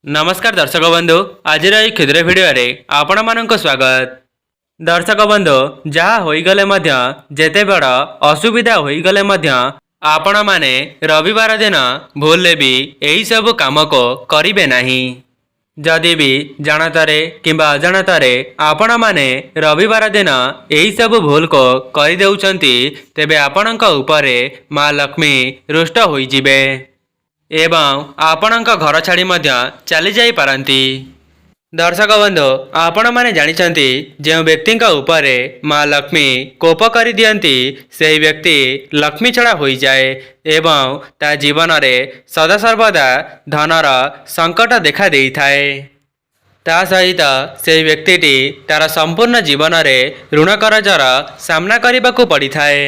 नमस्कार दर्शक बंधु आज क्षुद्र भिडियो आपण मानक स्वागत। दर्शक बंधु जहाँ होईगले मध्य जेते बड़ असुविधा होईगले मध्य आपण माने रविवार दिन भूल भी यही सब काम को करिवे नहीं। जदि भी जानतारे किंबा अजाणतारे आपण माने रविवार दिन यही सब भूल को करि देउछंती तेबे आपणक उपरे माँ लक्ष्मी रुष्ट होई जिबे एवं आपणक घर छाड़ी मध्य चली जाई पारंती। दर्शक बंधु आपण माने जानिछंती जो व्यक्ति उपरे माँ लक्ष्मी कोप करि दियंती से व्यक्ति लक्ष्मी छड़ा होई जाए एवं ता जीवन रे सदा सर्वदा धनर संकट देखा देई थाए। ता सहित से व्यक्तिटी तार संपूर्ण जीवन रे ऋण करजर सामना करबाकू पड़ी थाए।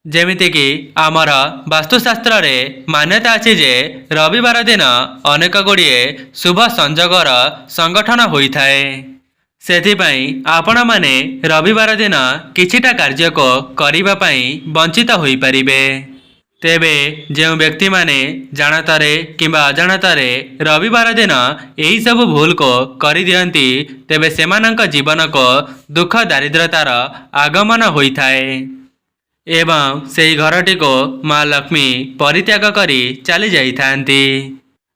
जेमिति कि आमर वास्तुशास्त्र रे मान्यता अछि जे रविवार दिन अनेक गुड़िए शुभ संजोगर संगठन होई थाए। सेथिपई आपण माने रविवार दिन किछिटा कार्य को करिबा पई वंचित होई परिबे। तेबे जो व्यक्ति माने जानतारे किंबा अजाणतारे रविवार दिन यही सब भूल को करि दियंती तेबे सेमानंक जीवन को दुख दारिद्रतार आगमन होई थाए एवं से घरटी को माँ लक्ष्मी परित्याग करी चली जाइथांती।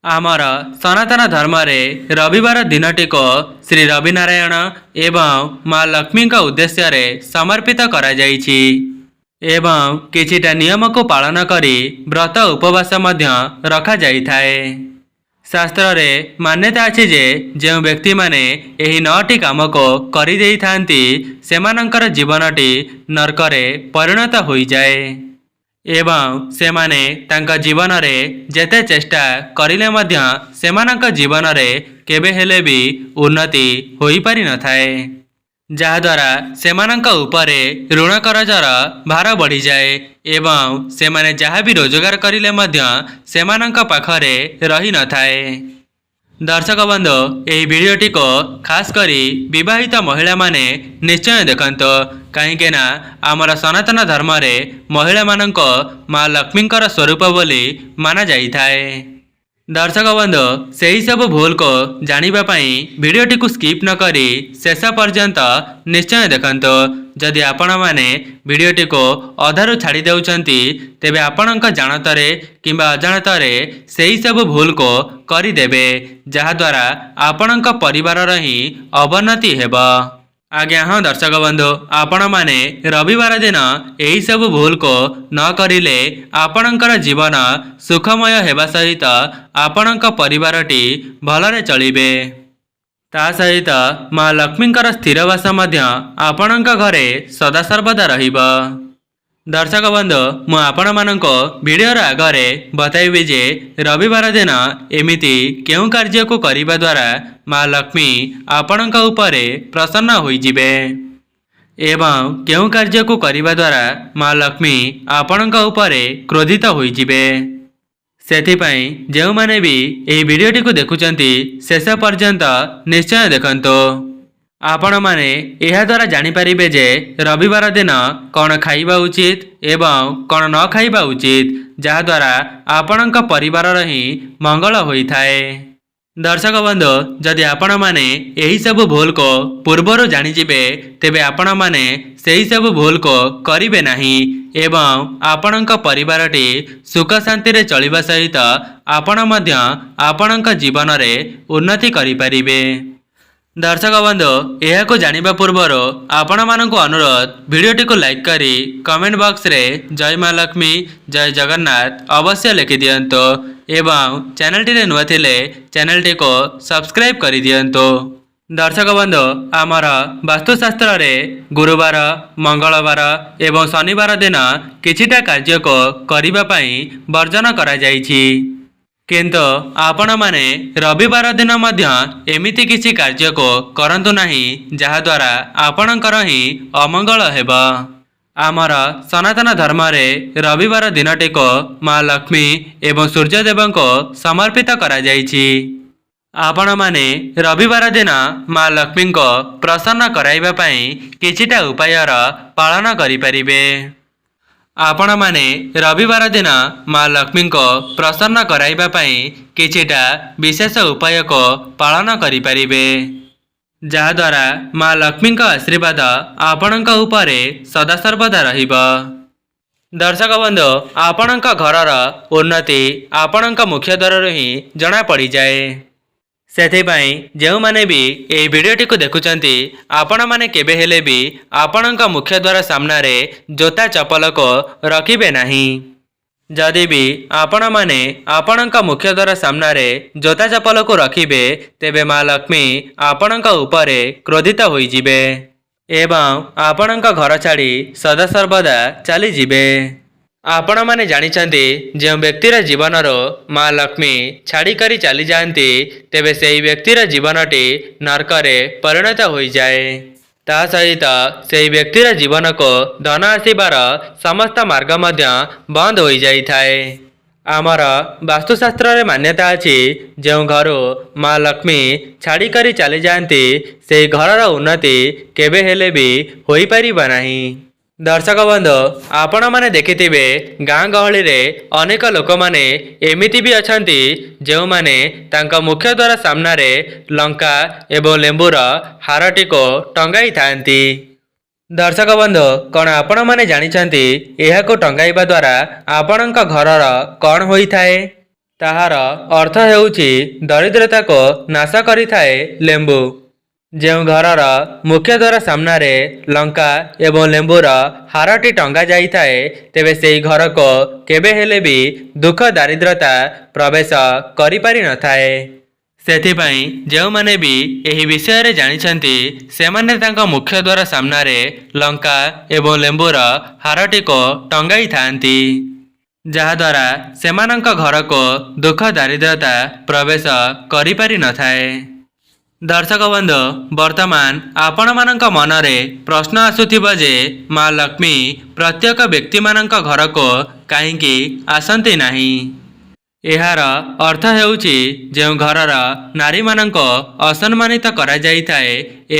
आमर सनातन धर्म रे रविवार दिनटी को श्री रविनारायण एवं माँ लक्ष्मी का उद्देश्य रे समर्पित करा जाइछि एवं किछिटा नियम को पालन करी व्रत उपवास मध्य रखा जाइथाए। शास्त्र रे मान्यता अछि जे जो व्यक्ति माने एही 9टी काम को करि देई थांती सेमानंकर जीवनटी नरक रे परिणत होई जाए एवं सेमाने तांका जीवन रे जेते चेष्टा करिले मध्य सेमानंक जीवन रे केबे हेले भी उन्नति होई पारि न थाए जहाद्वारा सेमानंक उपरे ऋण करजर भार बढ़ी जाए एवं सेमाने जहाँ भी रोजगार करिले मध्य सेमानंक पाखरे रही न थाए। दर्शक बंधु यही वीडियोटी को खास करी विवाहित महिला माने निश्चय देखंतो कहीं ना आमर सनातन धर्म रे महिला मानंको माँ लक्ष्मींकर स्वरूप बोली माना जाई थाए। दर्शक बंधु से ही सब भूल को जानिबा पई वीडियोटी को स्किप न करी शेष पर्यंत निश्चय देखंतो। जदि आपण माने वीडियोटी को अधारू छाड़ी देउछंती तेबे आपणक जानतारे किंबा अजाणतारे से ही सब भूल को करि देबे जहा द्वारा आपणक परिवार रही अवनति हेबा। आज्ञा हाँ दर्शक बंधु आपण माने रविवार दिन यही सब भूल को न करिले आपणकर जीवन सुखमय हेबा सहित आपणक परिवारटी भलरे चलिबे। ता सहित माँ लक्ष्मींकर स्थिरवास मध्य आपणक घरे सदा सर्वदा रहिबा। दर्शक बंधु मु आपण मानक वीडियो आगरे बताइबी जे रविवार दिन एमिति केउ कार्य को करिबा द्वारा माँ लक्ष्मी आपणक उपरे प्रसन्न होई जिबे एवं केउ कार्य को करिबा द्वारा माँ लक्ष्मी आपणक उपरे क्रोधित होई जिबे। सेथिपई जेउ माने भी एही वीडियोटी को देखुचंती शेष पर्यंत निश्चय देखंतो। आपण माने एहा द्वारा जानि परिबे जे रविवार दिन कौन खाइबा उचित एवं कौन न खाइबा उचित जहा द्वारा आपणक परिवार रही मंगल होई थाए। दर्शक बंधु जदि आपण माने एही सब भूल को पूर्वरु जानि जिबे तेबे आपण माने सेही सब भूल को करिवे नाही एवं आपणक परिवारटी सुख शांति रे चलिबा सहित आपण मध्य आपणक जीवन रे उन्नति करि परिबे। दर्शक बंधु यह को जानिबा पूर्वर आपण मानक अनुरोध वीडियोटी को लाइक करी कमेंट बॉक्स रे जय माँ लक्ष्मी जय जगन्नाथ अवश्य लिखि दियंतो एवं चैनलटी रे नुआ थिले चैनलटी को सब्सक्राइब करि दियंतो। दर्शक बंधु आमर वास्तुशास्त्र रे गुरुवार मंगलवार एवं शनिवार दिन किछिटा कार्य को करिबा पई वर्जन करा जाइछि किंतु आपण माने रविवार दिन मध्य एमिति किछि कार्य को करंतु नाही जहा द्वारा आपणकर ही अमंगल हेबा। आमर सनातन धर्म रे रविवार दिनटी को माँ लक्ष्मी एवं सूर्यदेव को समर्पित करा जाइछि। आपण माने रविवार दिन माँ लक्ष्मी को प्रसन्न कराइबा पई किछिटा उपायर पालन करि परिबे। ଆପଣମାନେ ରବିବାର ଦିନ ମା ଲକ୍ଷ୍ମୀଙ୍କ ପ୍ରସନ୍ନ କରାଇବା ପାଇଁ କିଛିଟା ବିଶେଷ ଉପାୟକୁ ପାଳନ କରିପାରିବେ, ଯାହାଦ୍ୱାରା ମା ଲକ୍ଷ୍ମୀଙ୍କ ଆଶୀର୍ବାଦ ଆପଣଙ୍କ ଉପରେ ସଦାସର୍ବଦା ରହିବ। ଦର୍ଶକ ବନ୍ଧୁ, ଆପଣଙ୍କ ଘରର ଉନ୍ନତି ଆପଣଙ୍କ ମୁଖ୍ୟ ଦ୍ୱାରରୁ ହିଁ ଜଣାପଡ଼ିଯାଏ। ସେଥିପାଇଁ ଯେଉଁମାନେ ବି ଏହି ଭିଡ଼ିଓଟିକୁ ଦେଖୁଛନ୍ତି, ଆପଣମାନେ କେବେ ହେଲେ ବି ଆପଣଙ୍କ ମୁଖ୍ୟ ଦ୍ୱାର ସାମ୍ନାରେ ଜୋତା ଚପଲକୁ ରଖିବେ ନାହିଁ। ଯଦି ବି ଆପଣମାନେ ଆପଣଙ୍କ ମୁଖ୍ୟ ଦ୍ୱାର ସାମ୍ନାରେ ଜୋତା ଚପଲକୁ ରଖିବେ, ତେବେ ମା ଲକ୍ଷ୍ମୀ ଆପଣଙ୍କ ଉପରେ କ୍ରୋଧିତ ହୋଇଯିବେ ଏବଂ ଆପଣଙ୍କ ଘର ଛାଡ଼ି ସଦାସର୍ବଦା ଚାଲିଯିବେ। ଆପଣମାନେ ଜାଣିଛନ୍ତି, ଯେଉଁ ବ୍ୟକ୍ତିର ଜୀବନରୁ ମା ଲକ୍ଷ୍ମୀ ଛାଡ଼ିକରି ଚାଲିଯାଆନ୍ତି, ତେବେ ସେହି ବ୍ୟକ୍ତିର ଜୀବନଟି ନର୍କରେ ପରିଣତ ହୋଇଯାଏ। ତା ସହିତ ସେହି ବ୍ୟକ୍ତିର ଜୀବନକୁ ଧନ ଆସିବାର ସମସ୍ତ ମାର୍ଗ ମଧ୍ୟ ବନ୍ଦ ହୋଇଯାଇଥାଏ। ଆମର ବାସ୍ତୁଶାସ୍ତ୍ରରେ ମାନ୍ୟତା ଅଛି, ଯେଉଁ ଘରୁ ମା ଲକ୍ଷ୍ମୀ ଛାଡ଼ିକରି ଚାଲିଯାଆନ୍ତି, ସେହି ଘରର ଉନ୍ନତି କେବେ ହେଲେ ବି ହୋଇପାରିବ ନାହିଁ। ଦର୍ଶକ ବନ୍ଧୁ, ଆପଣମାନେ ଦେଖିଥିବେ, ଗାଁ ଗହଳିରେ ଅନେକ ଲୋକମାନେ ଏମିତି ବି ଅଛନ୍ତି, ଯେଉଁମାନେ ତାଙ୍କ ମୁଖ୍ୟ ଦ୍ୱାର ସାମ୍ନାରେ ଲଙ୍କା ଏବଂ ଲେମ୍ବୁର ହାରଟିକୁ ଟଙ୍ଗାଇଥାନ୍ତି। ଦର୍ଶକ ବନ୍ଧୁ, କ'ଣ ଆପଣମାନେ ଜାଣିଛନ୍ତି ଏହାକୁ ଟଙ୍ଗାଇବା ଦ୍ୱାରା ଆପଣଙ୍କ ଘରର କ'ଣ ହୋଇଥାଏ? ତାହାର ଅର୍ଥ ହେଉଛି ଦରିଦ୍ରତାକୁ ନାଶ କରିଥାଏ ଲେମ୍ବୁ। ଯେଉଁ ଘରର ମୁଖ୍ୟ ଦ୍ୱାର ସାମ୍ନାରେ ଲଙ୍କା ଏବଂ ଲେମ୍ବୁର ହାରଟି ଟଙ୍ଗା ଯାଇଥାଏ, ତେବେ ସେହି ଘରକୁ କେବେ ହେଲେ ବି ଦୁଃଖ ଦାରିଦ୍ରତା ପ୍ରବେଶ କରିପାରିନଥାଏ। ସେଥିପାଇଁ ଯେଉଁମାନେ ବି ଏହି ବିଷୟରେ ଜାଣିଛନ୍ତି, ସେମାନେ ତାଙ୍କ ମୁଖ୍ୟ ଦ୍ୱାର ସାମ୍ନାରେ ଲଙ୍କା ଏବଂ ଲେମ୍ବୁର ହାରଟିକୁ ଟଙ୍ଗାଇଥାନ୍ତି, ଯାହାଦ୍ୱାରା ସେମାନଙ୍କ ଘରକୁ ଦୁଃଖ ଦାରିଦ୍ରତା ପ୍ରବେଶ କରିପାରିନଥାଏ। ଦର୍ଶକ ବନ୍ଧୁ, ବର୍ତ୍ତମାନ ଆପଣମାନଙ୍କ ମନରେ ପ୍ରଶ୍ନ ଆସୁଥିବ ଯେ ମା ଲକ୍ଷ୍ମୀ ପ୍ରତ୍ୟେକ ବ୍ୟକ୍ତିମାନଙ୍କ ଘରକୁ କାହିଁକି ଆସନ୍ତି ନାହିଁ? ଏହାର ଅର୍ଥ ହେଉଛି, ଯେଉଁ ଘରର ନାରୀମାନଙ୍କୁ ଅସମ୍ମାନିତ କରାଯାଇଥାଏ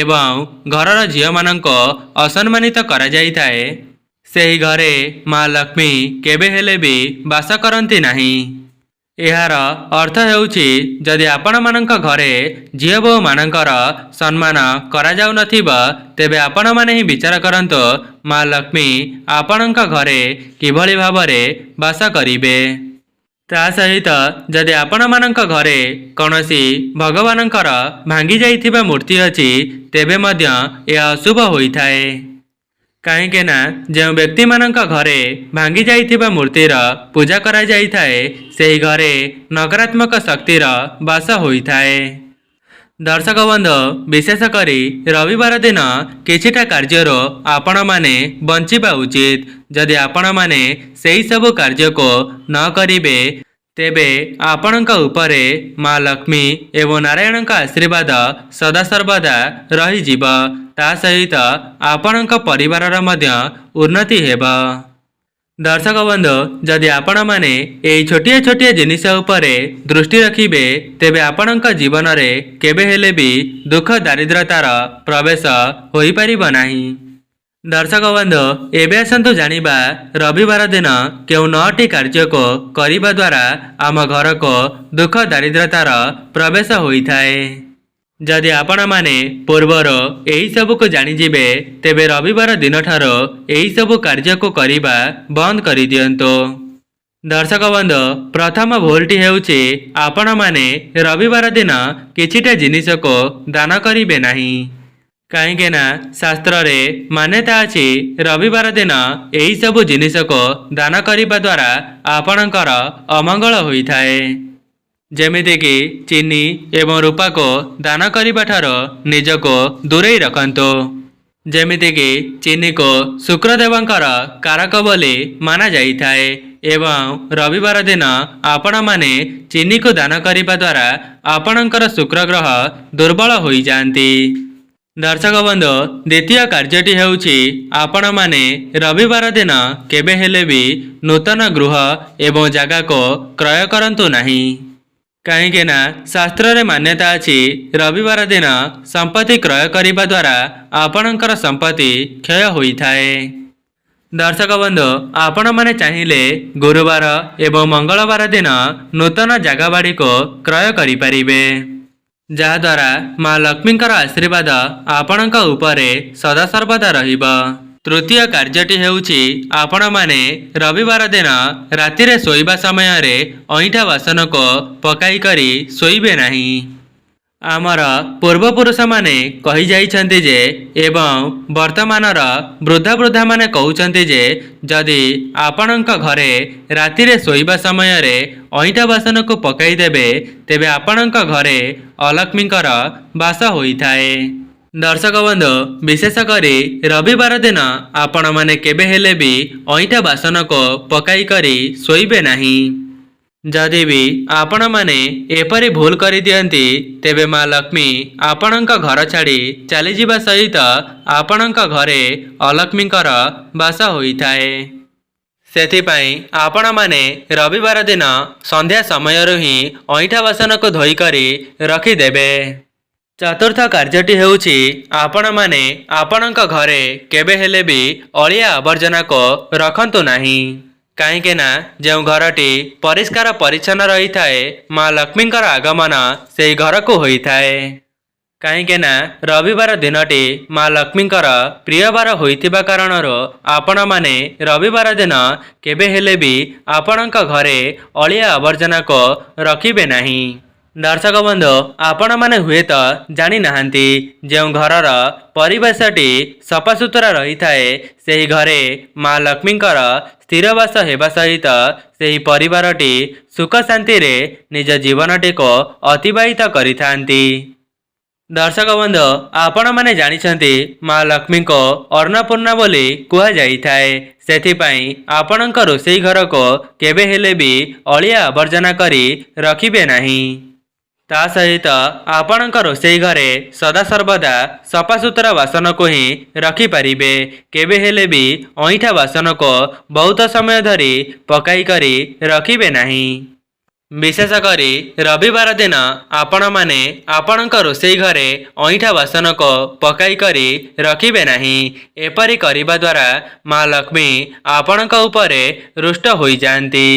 ଏବଂ ଘରର ଝିଅମାନଙ୍କୁ ଅସମ୍ମାନିତ କରାଯାଇଥାଏ, ସେହି ଘରେ ମା ଲକ୍ଷ୍ମୀ କେବେ ହେଲେ ବି ବାସ କରନ୍ତି ନାହିଁ। ଏହାର ଅର୍ଥ ହେଉଛି, ଯଦି ଆପଣମାନଙ୍କ ଘରେ ଝିଅ ବୋହୂମାନଙ୍କର ସମ୍ମାନ କରାଯାଉନଥିବ, ତେବେ ଆପଣମାନେ ହିଁ ବିଚାର କରନ୍ତୁ ମା ଲକ୍ଷ୍ମୀ ଆପଣଙ୍କ ଘରେ କିଭଳି ଭାବରେ ବାସ କରିବେ। ତା ସହିତ ଯଦି ଆପଣମାନଙ୍କ ଘରେ କୌଣସି ଭଗବାନଙ୍କର ଭାଙ୍ଗି ଯାଇଥିବା ମୂର୍ତ୍ତି ଅଛି, ତେବେ ମଧ୍ୟ ଏହା ଅଶୁଭ ହୋଇଥାଏ। କାହିଁକି ନା ଯେଉଁ ବ୍ୟକ୍ତିମାନଙ୍କ ଘରେ ଭାଙ୍ଗି ଯାଇଥିବା ମୂର୍ତ୍ତିର ପୂଜା କରାଯାଇଥାଏ, ସେହି ଘରେ ନକାରାତ୍ମକ ଶକ୍ତିର ବାସ ହୋଇଥାଏ। ଦର୍ଶକ ବନ୍ଧୁ, ବିଶେଷ କରି ରବିବାର ଦିନ କିଛିଟା କାର୍ଯ୍ୟରୁ ଆପଣମାନେ ବଞ୍ଚିବା ଉଚିତ। ଯଦି ଆପଣମାନେ ସେହି ସବୁ କାର୍ଯ୍ୟକୁ ନ କରିବେ, ତେବେ ଆପଣଙ୍କ ଉପରେ ମା ଲକ୍ଷ୍ମୀ ଏବଂ ନାରାୟଣଙ୍କ ଆଶୀର୍ବାଦ ସଦାସର୍ବଦା ରହିଯିବ। ତା ସହିତ ଆପଣଙ୍କ ପରିବାରର ମଧ୍ୟ ଉନ୍ନତି ହେବ। ଦର୍ଶକ ବନ୍ଧୁ, ଯଦି ଆପଣମାନେ ଏହି ଛୋଟିଆ ଛୋଟିଆ ଜିନିଷ ଉପରେ ଦୃଷ୍ଟି ରଖିବେ, ତେବେ ଆପଣଙ୍କ ଜୀବନରେ କେବେ ହେଲେ ବି ଦୁଃଖ ଦାରିଦ୍ରତାର ପ୍ରବେଶ ହୋଇପାରିବ ନାହିଁ। ଦର୍ଶକ ବନ୍ଧୁ, ଏବେ ଆସନ୍ତୁ ଜାଣିବା, ରବିବାର ଦିନ କେଉଁ 9ଟି କାର୍ଯ୍ୟକୁ କରିବା ଦ୍ୱାରା ଆମ ଘରକୁ ଦୁଃଖ ଦାରିଦ୍ରତାର ପ୍ରବେଶ ହୋଇଥାଏ। ଯଦି ଆପଣମାନେ ପୂର୍ବରୁ ଏହିସବୁକୁ ଜାଣିଯିବେ, ତେବେ ରବିବାର ଦିନଠାରୁ ଏହିସବୁ କାର୍ଯ୍ୟକୁ କରିବା ବନ୍ଦ କରିଦିଅନ୍ତୁ। ଦର୍ଶକ ବନ୍ଧୁ, ପ୍ରଥମ ଭୁଲଟି ହେଉଛି, ଆପଣମାନେ ରବିବାର ଦିନ କିଛିଟା ଜିନିଷକୁ ଦାନ କରିବେ ନାହିଁ। କାହିଁକି ନା ଶାସ୍ତ୍ରରେ ମାନ୍ୟତା ଅଛି, ରବିବାର ଦିନ ଏହିସବୁ ଜିନିଷକୁ ଦାନ କରିବା ଦ୍ୱାରା ଆପଣଙ୍କର ଅମଙ୍ଗଳ ହୋଇଥାଏ। ଯେମିତିକି ଚିନି ଏବଂ ରୂପାକୁ ଦାନ କରିବା ଠାରୁ ନିଜକୁ ଦୂରେଇ ରଖନ୍ତୁ। ଯେମିତିକି ଚିନିକୁ ଶୁକ୍ରଦେବଙ୍କର କାରକ ବୋଲି ମାନାଯାଇଥାଏ ଏବଂ ରବିବାର ଦିନ ଆପଣମାନେ ଚିନିକୁ ଦାନ କରିବା ଦ୍ୱାରା ଆପଣଙ୍କର ଶୁକ୍ରଗ୍ରହ ଦୁର୍ବଳ ହୋଇଯାଆନ୍ତି। ଦର୍ଶକ ବନ୍ଧୁ, ଦ୍ୱିତୀୟ କାର୍ଯ୍ୟଟି ହେଉଛି, ଆପଣମାନେ ରବିବାର ଦିନ କେବେ ହେଲେ ବି ନୂତନ ଗୃହ ଏବଂ ଜାଗାକୁ କ୍ରୟ କରନ୍ତୁ ନାହିଁ। କାହିଁକି ନା ଶାସ୍ତ୍ରରେ ମାନ୍ୟତା ଅଛି, ରବିବାର ଦିନ ସମ୍ପତ୍ତି କ୍ରୟ କରିବା ଦ୍ୱାରା ଆପଣଙ୍କର ସମ୍ପତ୍ତି କ୍ଷୟ ହୋଇଥାଏ। दर्शक बंधु आपण मैंने चाहिए गुरुवार एवं मंगलवार दिन नूतन जगह बाड़ी को क्रय करें जहाद्वारा माँ लक्ष्मी आशीर्वाद आपण सदा सर्वदा रहिबा। तृतीय कार्यटी हेउछि आपण माने रविवार दिन राति रे सोइबा समय रे अईठा बासन को पकाई करी सोइबे नाही। आमर पूर्वपुरुष माने कही जाइछन्ति जे एवं वर्तमानर वृद्धा वृद्धा माने कहउछन्ति जे जदि आपणक घरे राति रे सोइबा समय रे अईठा बासन को पकाई देबे तेबे आपणक घरे अलक्ष्मीकर बास होइथाए। दर्शक बंधु विशेष करी रविवार दिन आपण माने केबे हेले भी अईठा बासन को पकाई करी सोइबे नाही। जदि भी आपण माने एपरी भूल करि दियंती तेबे माँ लक्ष्मी आपणक घर छाड़ी चली जिबा सहित आपणक घरे अलक्ष्मीकर बास होइथाए। सेथिपाई आपण माने रविवार दिन संध्या समयरु ही अईठा बासन को धोई करी रखिदेबे। चतुर्थ कार्यटी हेउछि आपण माने आपणक घरे केबे हेले भी अलिया आवर्जना को रखंतु नाही। कहीं ना जो घरटी परिष्कार परिच्छन्न रही थाए माँ लक्ष्मीकर आगमन से घर को होता है। कहीं ना रविवार दिनटी माँ लक्ष्मीकर प्रियवार होइतिबा कारणरो आपण माने रविवार दिन केबे हेले भी आपणक घरे अलिया आवर्जना को रखिबे नाही। दर्शक बंधु आपण माने हुए तो जानी नाहंती जो घरर परिवेशटी सफासुतरा रही थाए सेही घरे माँ लक्ष्मीकर स्थिरवास हेबा सहित सेही परिवारटी सुख शांति रे निज जीवनटी को अतिबाहित करिथांती। दर्शक बंधु आपण माने जानिछंती माँ लक्ष्मी को अन्नपूर्णा बोली कुहा जाइथाए। सेथिपाई आपणक रोषेई घर को केबे हेले भी अलिया आवर्जना करी रखिबे नाही। ता सहित आपणक रोषेई घरे सदा सर्वदा सफासुतरा बासन को ही रखिपारिबे। केबे हेले भी अईठा बासन को बहुत समय धरी पकाई करी रखिबे नाही। विशेष करी रविवार दिन आपण माने आपणक रोषेई घरे अईठा बासन को पकाई करी रखिबे नाही। एपरी करिबा द्वारा माँ लक्ष्मी आपणक उपरे रुष्ट होई जांती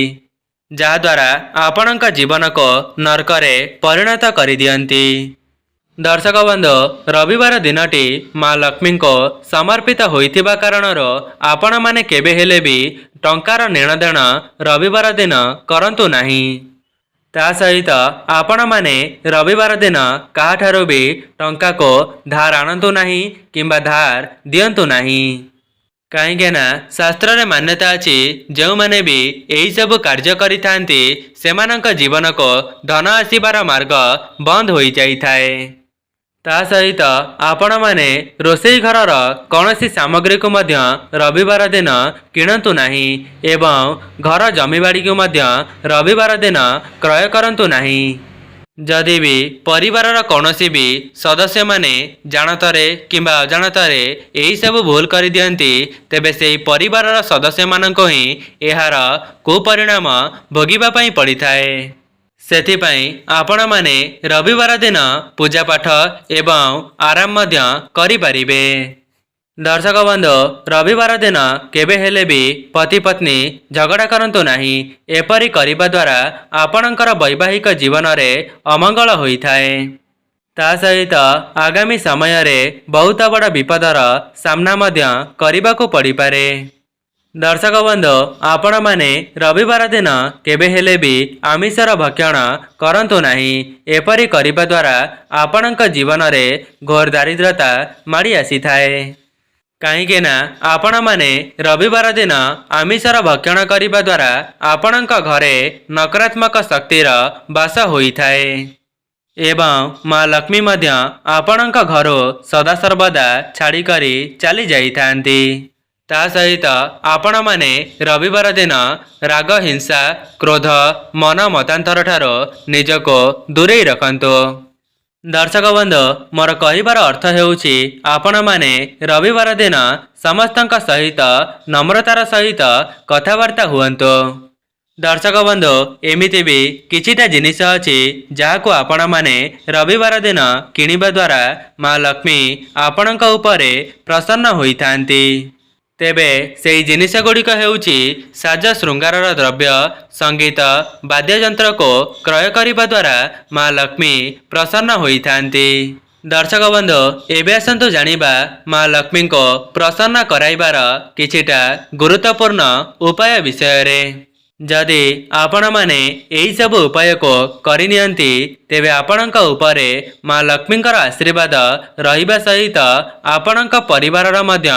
जहाद्वारा आपणक जीवन को नरकरे परिणत करि दियंती। दर्शक बंधु रविवार दिनटी माँ लक्ष्मी को समर्पित होइतिबा कारणरो आपण माने केबे हेले भी टंकार नेणदेण रविवार दिन करंतु नाही। ता सहित आपण माने रविवार दिन काहाठारो भी टंका को धार आनंतु नाही किंबा धार दियंतु नाही। कहीं ना शास्त्र रे मान्यता अछि जो माने भी एही सब कार्य करिथांती सेमानक जीवन को धन आसीबार मार्ग बंद होई जाइथाए। ता सहित आपण माने रोषेई घरर कौनसी सामग्री को मध्य रविवार दिन किणंतु नाही एवं घर जमीबाड़ी को मध्य रविवार दिन क्रय करंतु नाही। जदि भी परिवारर कौनसी भी सदस्य माने जानतरे किंबा अजाणतरे एही सब भूल करि दियंती तेबे सेही परिवारर सदस्य माननको ही एहार कुपरिणाम भोगिबा पई पड़िथाए। सेथिपाई आपण माने रविवार दिन पूजा पाठ एवं आराम मध्य करि पारिबे। दर्शक बंधु रविवार दिन केबे हेले भी पति पत्नी झगड़ा करंतु नाही। एपरी करिबा द्वारा आपणकर वैवाहिक जीवन रे अमंगल होइथाए। ता सहित आगामी समय रे बहुत बड़ विपदर सामना मध्य करिबाको पड़िपारे। दर्शक बंधु आपण माने रविवार दिन केबे हेले भी आमिषर भक्षण करंतु नाही। एपरी करिबा द्वारा आपणक जीवन रे घोर दारिद्रता माड़ी आसीथाए। कहीं ना आपण माने रविवार दिन आमिषर भक्षण करिबा द्वारा आपणक घरे नकारात्मक शक्तिर बास होइथाए एवं माँ लक्ष्मी मध्य आपणक घरो सदा सर्वदा छाड़ी करी चली जाइथांती। ता सहित आपण माने रविवार दिन राग हिंसा क्रोध मन मतांतर ठारो निजको दूरेई रखंतु। दर्शक बंधु मोर कहिबार अर्थ हेउछि आपण माने रविवार दिन समस्तक सहित नम्रतार सहित कथबार्ता हुअन्तु। दर्शक बंधु एमिति भी किछिटा जिनिस अछि जाहाकु आपण माने रविवार दिन किनिबा द्वारा माँ लक्ष्मी आपणक उपरे प्रसन्न होइथांती। ତେବେ ସେହି ଜିନିଷ ଗୁଡ଼ିକ ହେଉଛି ସାଜ ଶୃଙ୍ଗାରର ଦ୍ରବ୍ୟ, ସଙ୍ଗୀତ, ବାଦ୍ୟଯନ୍ତ୍ରକୁ କ୍ରୟ କରିବା ଦ୍ୱାରା ମା ଲକ୍ଷ୍ମୀ ପ୍ରସନ୍ନ ହୋଇଥାନ୍ତି। ଦର୍ଶକ ବନ୍ଧୁ, ଏବେ ଆସନ୍ତୁ ଜାଣିବା ମା ଲକ୍ଷ୍ମୀଙ୍କୁ ପ୍ରସନ୍ନ କରାଇବାର କିଛିଟା ଗୁରୁତ୍ୱପୂର୍ଣ୍ଣ ଉପାୟ ବିଷୟରେ। ଯଦି ଆପଣମାନେ ଏହିସବୁ ଉପାୟକୁ କରିନିଅନ୍ତି ତେବେ ଆପଣଙ୍କ ଉପରେ ମା ଲକ୍ଷ୍ମୀଙ୍କର ଆଶୀର୍ବାଦ ରହିବା ସହିତ ଆପଣଙ୍କ ପରିବାରର ମଧ୍ୟ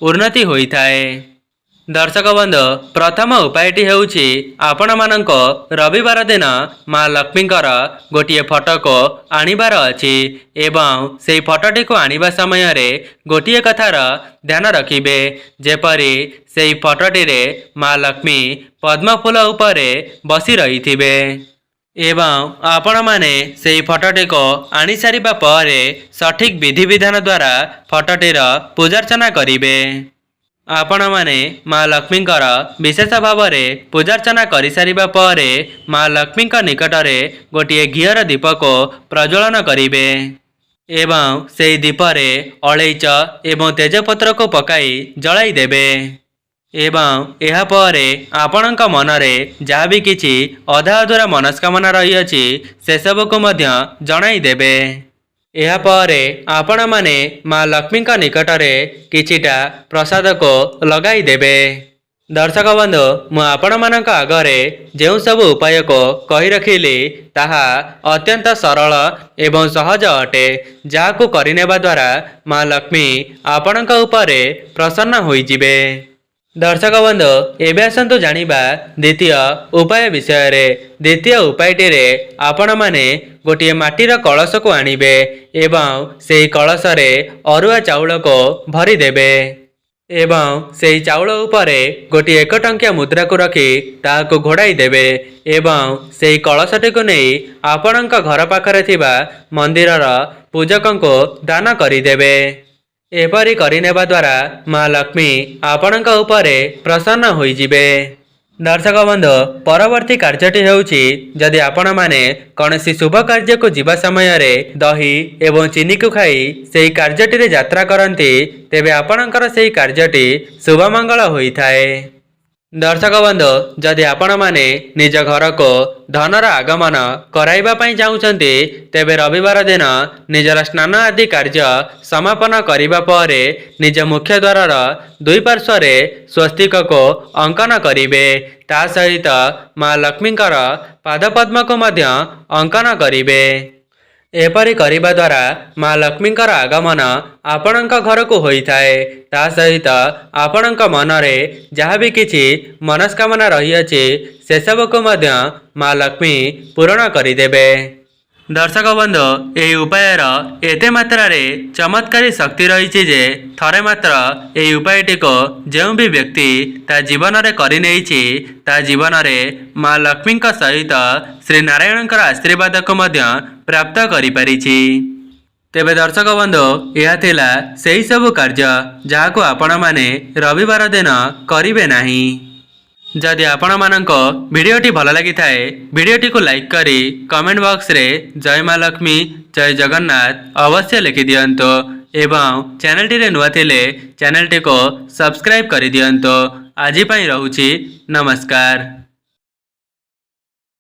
ଉନ୍ନତି ହୋଇଥାଏ। ଦର୍ଶକ ବନ୍ଧୁ, ପ୍ରଥମ ଉପାୟଟି ହେଉଛି ଆପଣମାନଙ୍କୁ ରବିବାର ଦିନ ମା ଲକ୍ଷ୍ମୀଙ୍କର ଗୋଟିଏ ଫଟୋକୁ ଆଣିବାର ଅଛି ଏବଂ ସେହି ଫଟୋଟିକୁ ଆଣିବା ସମୟରେ ଗୋଟିଏ କଥାର ଧ୍ୟାନ ରଖିବେ, ଯେପରି ସେହି ଫଟୋଟିରେ ମା ଲକ୍ଷ୍ମୀ ପଦ୍ମଫୁଲ ଉପରେ ବସି ରହିଥିବେ ଏବଂ ଆପଣମାନେ ସେହି ଫଟୋଟିକୁ ଆଣିସାରିବା ପରେ ସଠିକ୍ ବିଧିବିଧାନ ଦ୍ୱାରା ଫଟୋଟିର ପୂଜାର୍ଚ୍ଚନା କରିବେ। ଆପଣମାନେ ମା ଲକ୍ଷ୍ମୀଙ୍କର ବିଶେଷ ଭାବରେ ପୂଜାର୍ଚ୍ଚନା କରିସାରିବା ପରେ ମା ଲକ୍ଷ୍ମୀଙ୍କ ନିକଟରେ ଗୋଟିଏ ଘିଅର ଦୀପକୁ ପ୍ରଜ୍ୱଳନ କରିବେ ଏବଂ ସେହି ଦୀପରେ ଅଳେଇଚ ଏବଂ ତେଜପତ୍ରକୁ ପକାଇ ଜଳାଇ ଦେବେ ଏବଂ ଏହାପରେ ଆପଣଙ୍କ ମନରେ ଯାହା ବି କିଛି ଅଧା ଅଧୁରା ମନସ୍କାମନା ରହିଅଛି ସେସବୁକୁ ମଧ୍ୟ ଜଣାଇ ଦେବେ। ଏହାପରେ ଆପଣମାନେ ମା ଲକ୍ଷ୍ମୀଙ୍କ ନିକଟରେ କିଛିଟା ପ୍ରସାଦକୁ ଲଗାଇ ଦେବେ। ଦର୍ଶକ ବନ୍ଧୁ, ମୁଁ ଆପଣମାନଙ୍କ ଆଗରେ ଯେଉଁ ସବୁ ଉପାୟକୁ କହି ରଖିଲି ତାହା ଅତ୍ୟନ୍ତ ସରଳ ଏବଂ ସହଜ ଅଟେ, ଯାହାକୁ କରିନେବା ଦ୍ୱାରା ମା ଲକ୍ଷ୍ମୀ ଆପଣଙ୍କ ଉପରେ ପ୍ରସନ୍ନ ହୋଇଯିବେ। ଦର୍ଶକ ବନ୍ଧୁ, ଏବେ ଆସନ୍ତୁ ଜାଣିବା ଦ୍ୱିତୀୟ ଉପାୟ ବିଷୟରେ। ଦ୍ୱିତୀୟ ଉପାୟଟିରେ ଆପଣମାନେ ଗୋଟିଏ ମାଟିର କଳସକୁ ଆଣିବେ ଏବଂ ସେହି କଳସରେ ଅରୁଆ ଚାଉଳକୁ ଭରିଦେବେ ଏବଂ ସେହି ଚାଉଳ ଉପରେ ଗୋଟିଏ 1 ଟଙ୍କିଆ ମୁଦ୍ରାକୁ ରଖି ତାହାକୁ ଘୋଡ଼ାଇ ଦେବେ ଏବଂ ସେହି କଳସଟିକୁ ନେଇ ଆପଣଙ୍କ ଘର ପାଖରେ ଥିବା ମନ୍ଦିରର ପୂଜକଙ୍କୁ ଦାନ କରିଦେବେ। ଏପରି କରିନେବା ଦ୍ୱାରା ମା ଲକ୍ଷ୍ମୀ ଆପଣଙ୍କ ଉପରେ ପ୍ରସନ୍ନ ହୋଇଯିବେ। ଦର୍ଶକ ବନ୍ଧୁ, ପରବର୍ତ୍ତୀ କାର୍ଯ୍ୟଟି ହେଉଛି, ଯଦି ଆପଣମାନେ କୌଣସି ଶୁଭ କାର୍ଯ୍ୟକୁ ଯିବା ସମୟରେ ଦହି ଏବଂ ଚିନିକୁ ଖାଇ ସେହି କାର୍ଯ୍ୟଟିରେ ଯାତ୍ରା କରନ୍ତି ତେବେ ଆପଣଙ୍କର ସେହି କାର୍ଯ୍ୟଟି ଶୁଭମଙ୍ଗଳ ହୋଇଥାଏ। ଦର୍ଶକ ବନ୍ଧୁ, ଯଦି ଆପଣମାନେ ନିଜ ଘରକୁ ଧନର ଆଗମନ କରାଇବା ପାଇଁ ଚାହୁଁଛନ୍ତି ତେବେ ରବିବାର ଦିନ ନିଜର ସ୍ନାନ ଆଦି କାର୍ଯ୍ୟ ସମାପନ କରିବା ପରେ ନିଜ ମୁଖ୍ୟ ଦ୍ୱାରର ଦୁଇ ପାର୍ଶ୍ୱରେ ସ୍ୱସ୍ତିକକୁ ଅଙ୍କନ କରିବେ। ତା ସହିତ ମା ଲକ୍ଷ୍ମୀଙ୍କର ପାଦପଦ୍ମକୁ ମଧ୍ୟ ଅଙ୍କନ କରିବେ। ଏପରି କରିବା ଦ୍ୱାରା ମା ଲକ୍ଷ୍ମୀଙ୍କର ଆଗମନ ଆପଣଙ୍କ ଘରକୁ ହୋଇଥାଏ। ତା ସହିତ ଆପଣଙ୍କ ମନରେ ଯାହା ବି କିଛି ମନସ୍କାମନା ରହିଅଛି ସେସବୁକୁ ମଧ୍ୟ ମା ଲକ୍ଷ୍ମୀ ପୂରଣ କରିଦେବେ। ଦର୍ଶକ ବନ୍ଧୁ, ଏହି ଉପାୟର ଏତେ ମାତ୍ରାରେ ଚମତ୍କାରୀ ଶକ୍ତି ରହିଛି ଯେ ଥରେ ମାତ୍ର ଏହି ଉପାୟଟିକୁ ଯେଉଁ ବି ବ୍ୟକ୍ତି ତା ଜୀବନରେ କରିନେଇଛି ତା ଜୀବନରେ ମା ଲକ୍ଷ୍ମୀଙ୍କ ସହିତ ଶ୍ରୀ ନାରାୟଣଙ୍କର ଆଶୀର୍ବାଦକୁ ମଧ୍ୟ ପ୍ରାପ୍ତ କରିପାରିଛି। ତେବେ ଦର୍ଶକ ବନ୍ଧୁ, ଏହା ଥିଲା ସେହି ସବୁ କାର୍ଯ୍ୟ ଯାହାକୁ ଆପଣମାନେ ରବିବାର ଦିନ କରିବେ ନାହିଁ। ଯଦି ଆପଣମାନଙ୍କୁ ଭିଡ଼ିଓଟି ଭଲ ଲାଗିଥାଏ ଭିଡ଼ିଓଟିକୁ ଲାଇକ୍ କରି କମେଣ୍ଟ ବକ୍ସରେ ଜୟ ମା ଲକ୍ଷ୍ମୀ, ଜୟ ଜଗନ୍ନାଥ ଅବଶ୍ୟ ଲେଖିଦିଅନ୍ତୁ ଏବଂ ଚ୍ୟାନେଲଟିରେ ନୂଆ ଥିଲେ ଚ୍ୟାନେଲଟିକୁ ସବସ୍କ୍ରାଇବ୍ କରିଦିଅନ୍ତୁ। ଆଜି ପାଇଁ ରହୁଛି, ନମସ୍କାର।